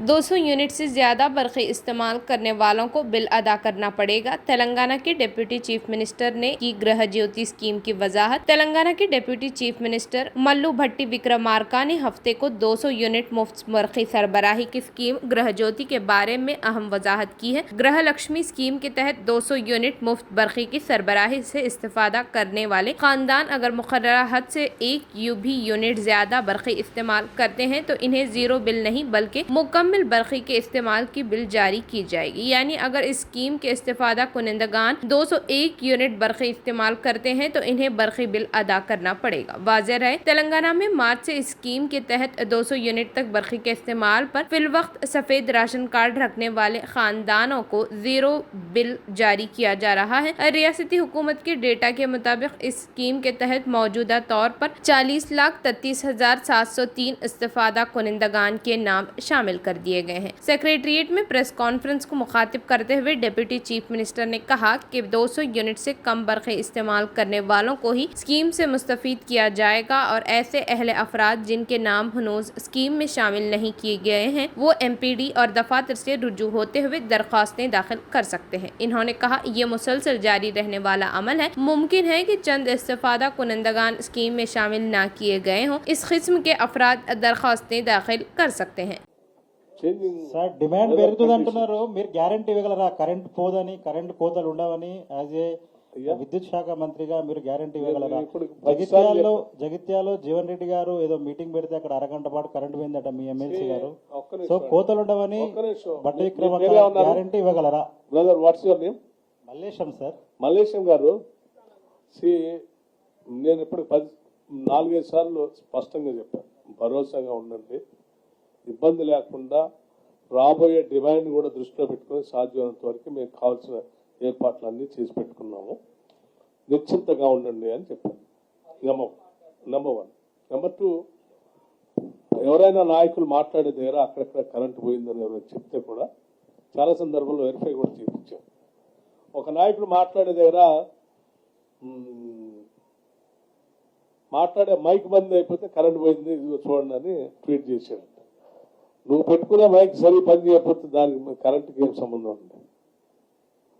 200 unit से ज्यादा बरक़ी इस्तेमाल करने वालों को बिल अदा करना पड़ेगा। तेलंगाना के डिप्टी चीफ मिनिस्टर ने की गृह ज्योति स्कीम की वजाहत। तेलंगाना के डिप्टी चीफ मिनिस्टर मल्लू भट्टी विक्रमार्का ने हफ्ते को 200 यूनिट मुफ्त बरक़ी सरबराही की स्कीम गृह ज्योति के बारे में अहम वजाहत की है। गृह लक्ष्मी स्कीम के तहत 200 यूनिट मुफ्त बरक़ी की सरबराही से इस्तेफादा करने वाले खानदान अगर मुकर्ररा हद से एक भी यूनिट ज्यादा बरक़ी इस्तेमाल करते हैं तो इन्हें जीरो बिल नहीं बल्कि मुकम्मल बरक़ी के इस्तेमाल की बिल जारी की जाएगी। यानी अगर इस स्कीम के इस्तेफादा कुनिंदगान 201 यूनिट बरक़ी इस्तेमाल करते हैं तो इन्हें बरक़ी बिल अदा करना पड़ेगा। वाज़ेह रहे, तेलंगाना में मार्च से इस स्कीम के तहत 200 यूनिट तक बरक़ी के इस्तेमाल पर फिलवक्त सफेद राशन कार्ड रखने वाले खानदानों को जीरो बिल जारी किया जा रहा है। रियासती हुकूमत के डेटा के मुताबिक इस स्कीम के तहत मौजूदा तौर पर 40,33,703 इस्तेफादा कुनिंदगान के नाम शामिल कर दिए गए हैं। सेक्रेटरिएट में प्रेस कॉन्फ्रेंस को मुखातिब करते हुए डिप्टी चीफ मिनिस्टर ने कहा कि 200 यूनिट से कम बरक़ी इस्तेमाल करने वालों को ही स्कीम से मुस्तफीद किया जाएगा और ऐसे अहले अफराद जिनके नाम हनूज स्कीम में शामिल नहीं किए गए हैं वो MPD और दफातर से रुजू होते हुए दरख्वास्तें दाखिल कर सकते हैं। इन्होंने कहा ये मुसलसल जारी रहने वाला अमल है। मुमकिन है कि चंद इस्तेफादा कुनिंदगान स्कीम में शामिल ना किए गए हों। इस किस्म के अफराद दरख्वास्तें दाखिल कर सकते हैं। సార్ డిమాండ్ పెరుగుతుంది అంటున్నారు, మీరు గ్యారంటీ ఇవ్వగలరా? కరెంట్ పోదని, కరెంట్ కోతలు ఉండవని యాజ్ ఏ విద్యుత్ శాఖ మంత్రిగా మీరు గ్యారంటీ ఇవ్వగలరా? జగిత్యాలలో జీవన్ రెడ్డి గారు ఏదో మీటింగ్ పెడితే అక్కడ అరగంట పాటు కరెంట్ పోయిందట మీ ఎమ్మెల్సీ గారు. సో కోతలు ఉండవని బట్టి విక్రమార్క గ్యారంటీ ఇవ్వగలరా? Brother, what's your name? Mallesham sir. Mallesham గారు, నేను ఇప్పుడు 4-5 సార్లు స్పష్టంగా చెప్పాను, భరోసాగా ఉండండి, ఇబ్బంది లేకుండా రాబోయే డిమాండ్ కూడా దృష్టిలో పెట్టుకుని సాధ్యమైనంత వరకు మేము కావాల్సిన ఏర్పాట్లన్నీ చేసి పెట్టుకున్నాము, నిశ్చింతగా ఉండండి అని చెప్పాను. నెంబర్ 1. నెంబర్ 2, ఎవరైనా నాయకులు మాట్లాడే దగ్గర అక్కడక్కడ కరెంటు పోయిందని ఎవరైనా చెప్తే కూడా చాలా సందర్భంలో వెరిఫై కూడా చేయించాం. ఒక నాయకుడు మాట్లాడే దగ్గర మాట్లాడే మైక్ బంద్ అయిపోతే కరెంట్ పోయింది ఇదిగో చూడండి అని ట్వీట్ చేశాడు. నువ్వు పెట్టుకునే మైక్ సరి పని చేయకపోతే దానికి కరెంటుకి ఏం సంబంధం ఉంది?